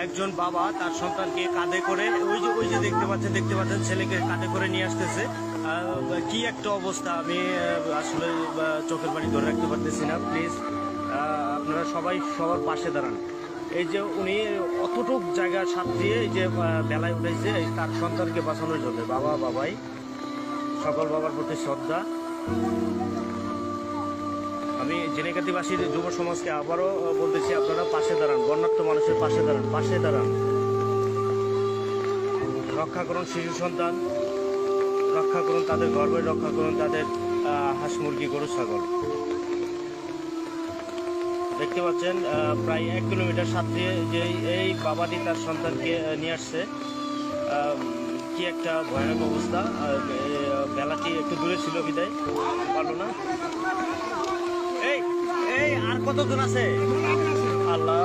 একজন বাবা তার সন্তানকে কাঁধে করে ওই যে দেখতে পাচ্ছেন ছেলেকে কাঁধে করে নিয়ে আসতেছে। কি একটা অবস্থা, আমি আসলে চোখের পানি ধরে রাখতে পারতেছি না। প্লিজ আপনারা সবাই সবার পাশে দাঁড়ান। এই যে উনি অতটুক জায়গা সাথ দিয়ে এই যে বেলায় উঠেছে তার সন্তানকে বাঁচানোর জন্য। বাবাই সকল বাবার প্রতি শ্রদ্ধা। আমি ঝিনাইগাতীবাসীর যুব সমাজকে আবারও বলতেছি, আপনারা পাশে দাঁড়ান, বন্যার্ত মানুষের পাশে দাঁড়ান। রক্ষা করুন শিশু সন্তান, রক্ষা করুন তাদের গর্বে, রক্ষা করুন তাদের হাঁস মুরগি গরু ছাগল। দেখতে পাচ্ছেন প্রায় 1 কিলোমিটার সাথ দিয়ে যে এই বাবাটি তার সন্তানকে নিয়ে আসছে। কি একটা ভয়ানক অবস্থা। বেলাটি একটু দূরে ছিল বিদায় পারলো না। এই আর কতজন আছে? আল্লাহ।